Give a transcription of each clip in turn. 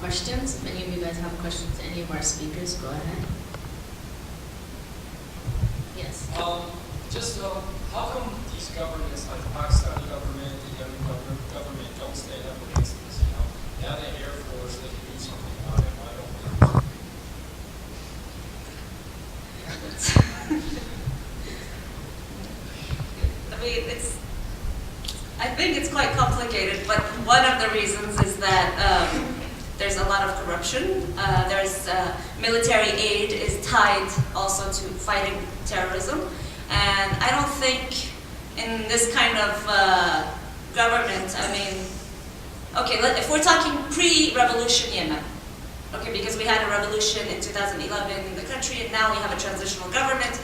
Questions? If any of you guys have questions to any of our speakers, go ahead. Yes. How come these governments, like the Pakistani government, the Yemen government, don't stand up against this? You know, they have the Air Force, they can do something about it. Why don't they? I think it's quite complicated, but one of the reasons is that there's a lot of corruption. Military aid is tied also to fighting terrorism. And I don't think in this kind of government, I mean, okay, if we're talking pre-revolution Yemen, okay, because we had a revolution in 2011 in the country and now we have a transitional government,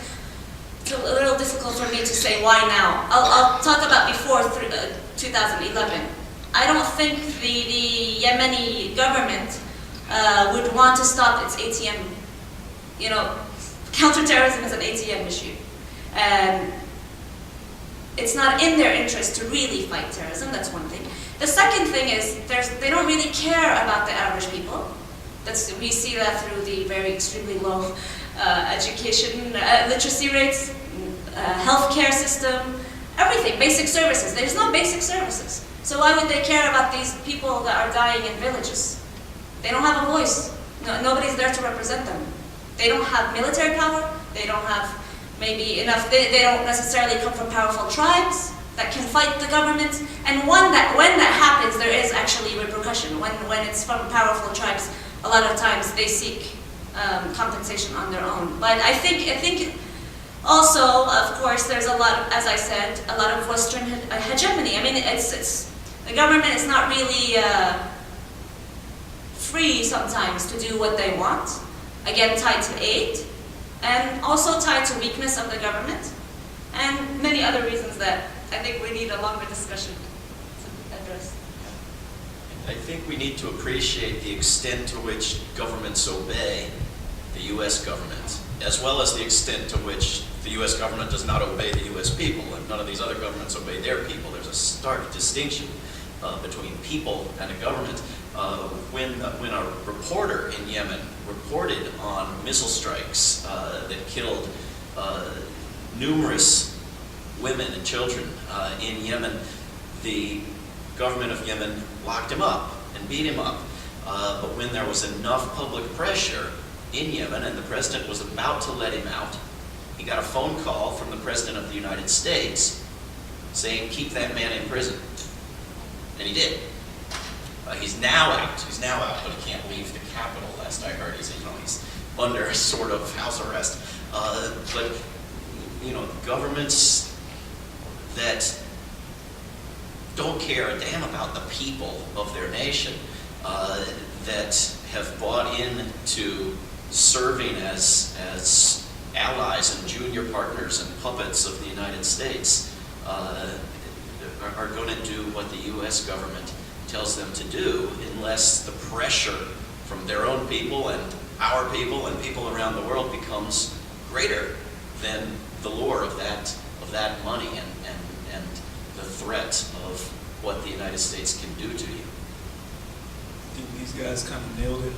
it's a little difficult for me to say why now. I'll talk about before 2011. I don't think the Yemeni government would want to stop its ATM, you know, counterterrorism is an ATM issue. And it's not in their interest to really fight terrorism, that's one thing. The second thing is they don't really care about the average people. We see that through the very extremely low education literacy rates, healthcare system, everything, basic services. There's no basic services. So why would they care about these people that are dying in villages? They don't have a voice. Nobody's there to represent them. They don't have military power. They don't have maybe enough, they don't necessarily come from powerful tribes that can fight the government. And when that happens, there is actually repercussion. When it's from powerful tribes, a lot of times they seek compensation on their own. But I think also, of course, there's a lot of, as I said, a lot of Western hegemony. I mean, the government is not really free sometimes to do what they want. Again, tied to aid, and also tied to weakness of the government, and many other reasons that I think we need a longer discussion to address. I think we need to appreciate the extent to which governments obey the U.S. government, as well as the extent to which the U.S. government does not obey the U.S. people, and none of these other governments obey their people. There's a stark distinction between people and a government. When a reporter in Yemen reported on missile strikes that killed numerous women and children in Yemen, the government of Yemen locked him up and beat him up. But when there was enough public pressure in Yemen and the president was about to let him out, he got a phone call from the president of the United States saying, "Keep that man in prison." And he did. He's now out. He's now out, but he can't leave the capital. Last I heard, he's under sort of house arrest. But governments that don't care a damn about the people of their nation, that have bought into serving as allies and junior partners and puppets of the United States, are going to do what the U.S. government tells them to do unless the pressure from their own people and our people and people around the world becomes greater than the lure of that money and the threat of what the United States can do to you. I think these guys kind of nailed it.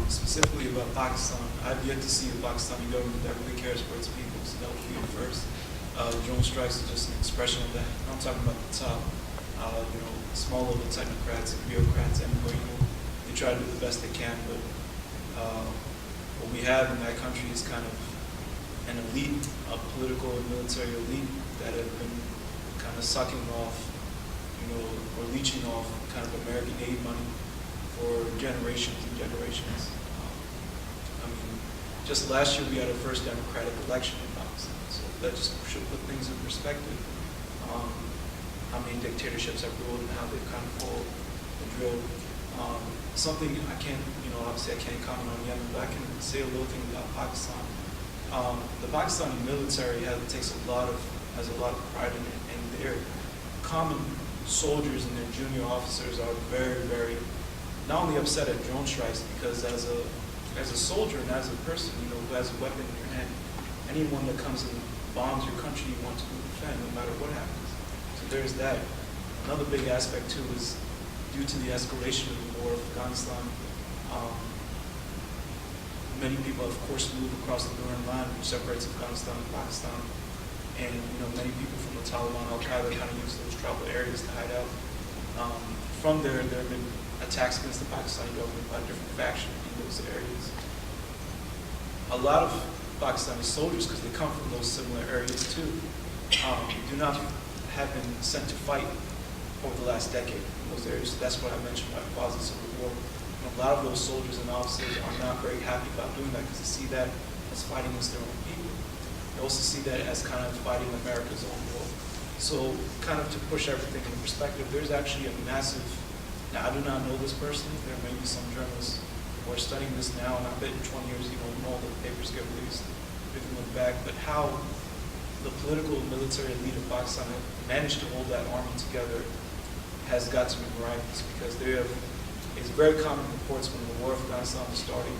Specifically about Pakistan, I've yet to see a Pakistani government that really cares for its people, so that would be the first. The drone strikes are just an expression of that. I'm talking about the top. Small little technocrats and bureaucrats everywhere, they try to do the best they can, but what we have in that country is kind of an elite, a political and military elite that have been kind of sucking off, or leeching off kind of American aid money for generations and generations. Just last year we had our first democratic election in Pakistan, so that just should put things in perspective. How many dictatorships have ruled and how they've kind of followed the drill. Something I can't, obviously I can't comment on Yemen, but I can say a little thing about Pakistan. The Pakistani military has a lot of pride in it, and their common soldiers and their junior officers are very, very not only upset at drone strikes, because as a soldier and as a person, who has a weapon in your hand, anyone that comes and bombs your country, you want to defend no matter what happens. There's that. Another big aspect too is due to the escalation of the war of Afghanistan, Um, Many people, of course, move across the Durand line, which separates Afghanistan and Pakistan. And, many people from the Taliban, Al-Qaeda kind of use those tribal areas to hide out. From there have been attacks against the Pakistani government by different factions in those areas. A lot of Pakistani soldiers, because they come from those similar areas too, do not have been sent to fight over the last decade in those areas. That's what I mentioned about the causes of the war. And a lot of those soldiers and officers are not very happy about doing that because they see that as fighting against their own people. They also see that as kind of fighting America's own war. So kind of to push everything into perspective, there's actually a massive, now I do not know this personally, there may be some journalists who are studying this now, and I bet in 20 years, when all the papers get released, we can look back, but how the political and military elite of Pakistan have managed to hold that army together has got to be miraculous, because it's very common reports when the war of Afghanistan was starting,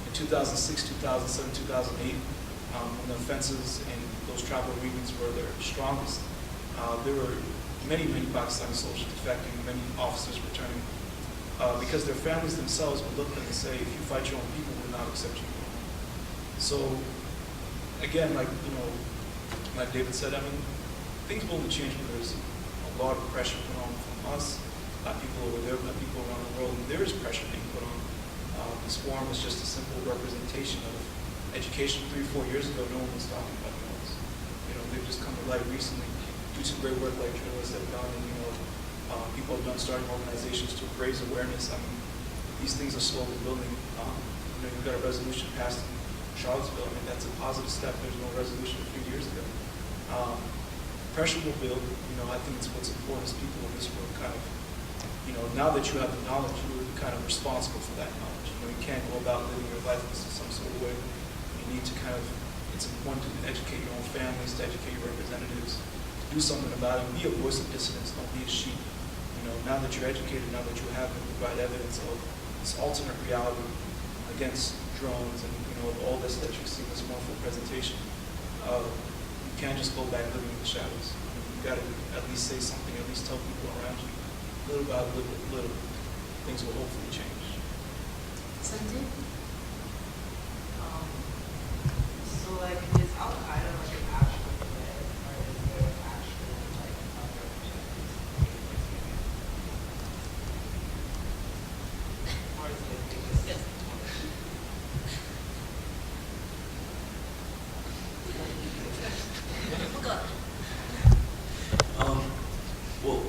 in 2006, 2007, 2008, when the offensives in those tribal regions were their strongest, there were many Pakistani soldiers defecting, many officers returning, because their families themselves would look at them and say, if you fight your own people, we will not accept you. So, again, like David said, things will only change when there's a lot of pressure put on from us, by people over there, by people around the world, and there is pressure being put on. This forum is just a simple representation of education. 3-4 years ago, no one was talking about guns. They've just come to light recently due to great work like journalists have done, and people have done starting organizations to raise awareness. These things are slowly building. You've got a resolution passed in Charlottesville. That's a positive step. There's no resolution a few years ago. Pressure will build. I think it's what's important is people in this room kind of, now that you have the knowledge, you will be kind of responsible for that knowledge. You can't go about living your life in some sort of way. You need to it's important to educate your own families, to educate your representatives, do something about it, be a voice of dissidence, don't be a sheep. Now that you're educated, now that you have to provide evidence of this alternate reality against drones and all this that you see in this wonderful presentation, you can't just go back living in the shadows. You've got to at least say something, at least tell people around you, little by little, things will hopefully change. Sunday? So is Al-Qaeda an actual threat, or is there actual other objectives? Or is it just Well,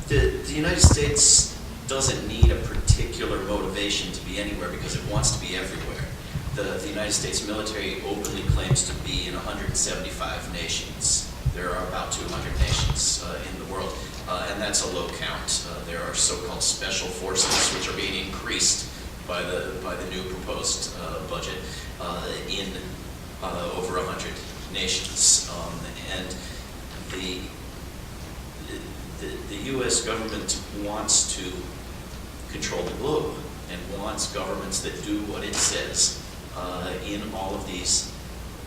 the United States doesn't need a particular motivation to be anywhere because it wants to be everywhere. The United States military openly claims to be in 175 nations. There are about 200 nations in the world, and that's a low count. There are so-called special forces, which are being increased by the new proposed budget in over 100 nations. And the U.S. government wants to control the globe and wants governments that do what it says in all of these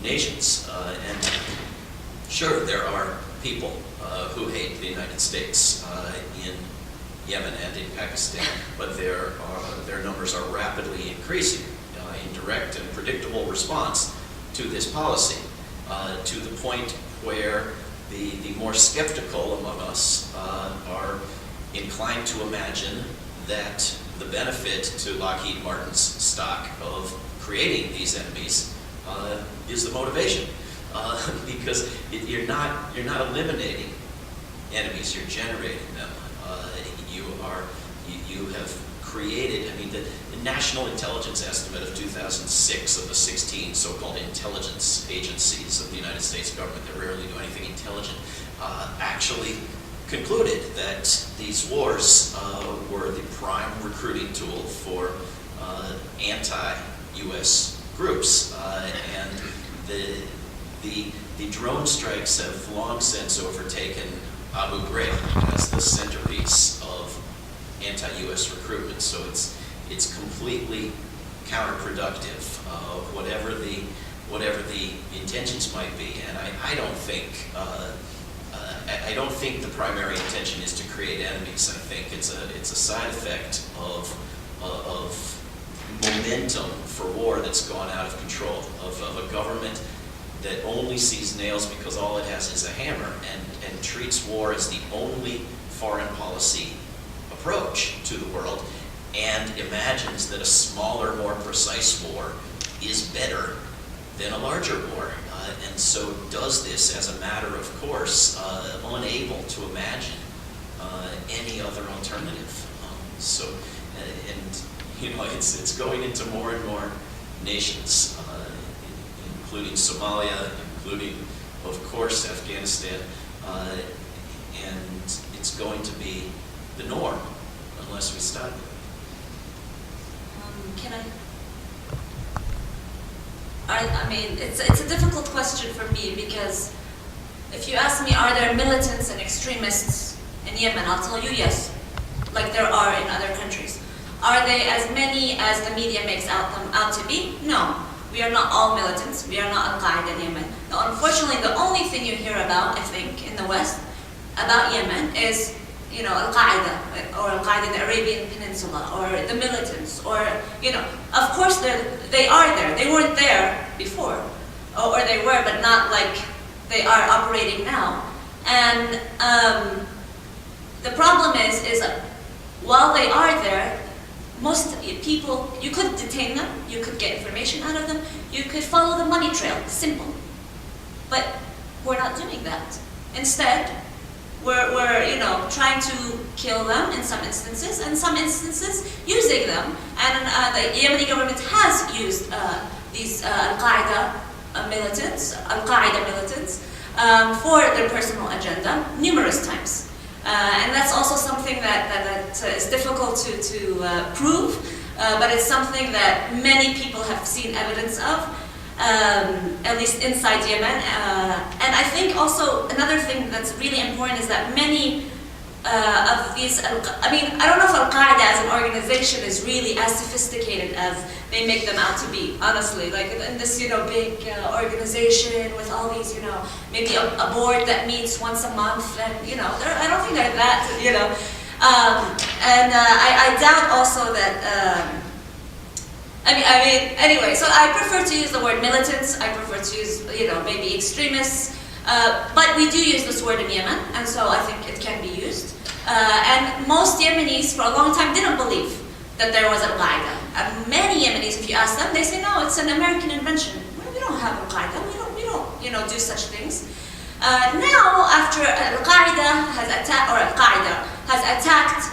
nations. And sure, there are people who hate the United States in Yemen and in Pakistan, but their numbers are rapidly increasing in direct and predictable response to this policy, to the point where the more skeptical among us are inclined to imagine that the benefit to Lockheed Martin's stock of creating these enemies is the motivation, because you're not eliminating enemies, you're generating them. You have created. The National Intelligence Estimate of 2006 of the 16 so-called intelligence agencies of the United States government that rarely do anything intelligent actually concluded that these wars were the prime recruiting tool for anti-U.S. groups, and the drone strikes have long since overtaken Abu Ghraib as the centerpiece of anti-U.S. recruitment. So it's completely counterproductive, whatever the intentions might be. And I don't think the primary intention is to create enemies. I think it's a side effect of of momentum for war that's gone out of control, of a government that only sees nails because all it has is a hammer, and treats war as the only foreign policy approach to the world, and imagines that a smaller, more precise war is better than a larger war, and so does this as a matter of course, unable to imagine any other alternative. It's going into more and more nations, including Somalia, including, of course, Afghanistan, and it's going to be the norm unless we stop it. Can I mean, it's a difficult question for me because if you ask me, are there militants and extremists in Yemen, I'll tell you yes, like there are in other countries. Are they as many as the media makes them out to be? No. We are not all militants. We are not Al-Qaeda in Yemen. Now, unfortunately, the only thing you hear about, I think, in the West about Yemen is, Al-Qaeda or Al-Qaeda in the Arabian Peninsula or the militants or, of course they are there. They weren't there before, or they were, but not like they are operating now. And the problem is while they are there, most people, you could detain them, you could get information out of them, you could follow the money trail, simple. But we're not doing that. Instead, we're trying to kill them in some instances, and some instances using them. And the Yemeni government has used these Al-Qaeda militants for their personal agenda numerous times. And that's also something that is difficult to prove, but it's something that many people have seen evidence of, at least inside Yemen. And I think also another thing that's really important is that many of these, I don't know if Al-Qaeda as an organization is really as sophisticated as they make them out to be, honestly. Like in this, big organization with all these, maybe a board that meets once a month, and, I don't think they're that, I doubt also that, anyway, so I prefer to use the word militants, I prefer to use, maybe extremists, but we do use this word in Yemen, and so I think it can be used. And most Yemenis for a long time didn't believe that there was Al-Qaeda. Many Yemenis, if you ask them, they say, no, it's an American invention. We don't have Al-Qaeda, we don't, do such things. Now, after Al-Qaeda has attacked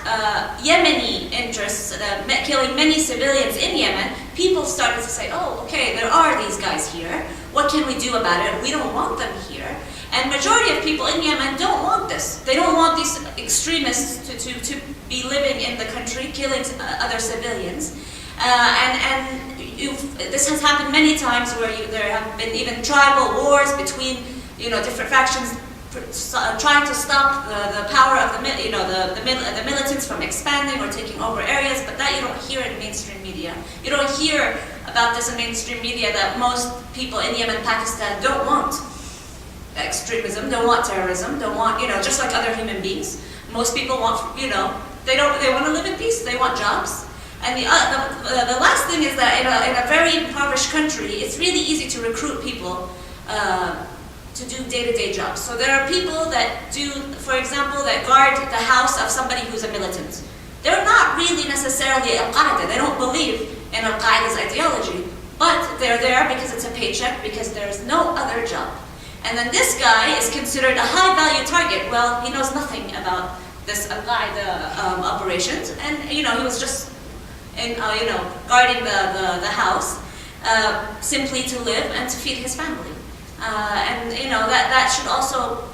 Yemeni interests, killing many civilians in Yemen, people started to say, oh, okay, there are these guys here. What can we do about it? We don't want them here. And majority of people in Yemen don't want this. They don't want these extremists to be living in the country, killing other civilians. This has happened many times where there have been even tribal wars between different factions trying to stop the power of the militants from expanding or taking over areas, but that you don't hear in mainstream media. You don't hear about this in mainstream media that most people in Yemen, Pakistan don't want extremism, don't want terrorism, don't want, just like other human beings. Most people want, they want to live in peace, they want jobs. And the last thing is that in a very impoverished country, it's really easy to recruit people to do day-to-day jobs. So there are people that do, for example, that guard the house of somebody who's a militant. They're not really necessarily Al-Qaeda. They don't believe in Al-Qaeda's ideology, but they're there because it's a paycheck, because there's no other job. And then this guy is considered a high-value target. Well, he knows nothing about this Al-Qaeda operations, and he was just guarding the house simply to live and to feed his family. That should also,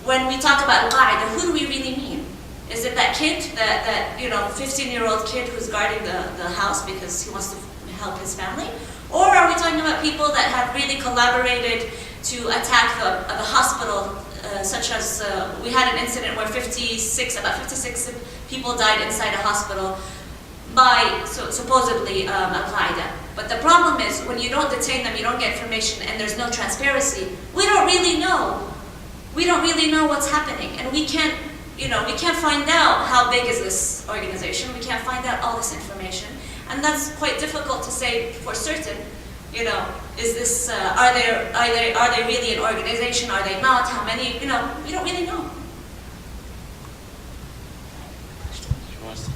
when we talk about Al-Qaeda, who do we really mean? Is it that kid, that 15-year-old kid who's guarding the house because he wants to help his family? Or are we talking about people that have really collaborated to attack the hospital, such as we had an incident where about 56 people died inside a hospital by supposedly Al-Qaeda. But the problem is, when you don't detain them, you don't get information, and there's no transparency, we don't really know. We don't really know what's happening, and we can't, we can't find out how big is this organization. We can't find out all this information, and that's quite difficult to say for certain. Is this are they really an organization? Are they not? How many? We don't really know. She wants to-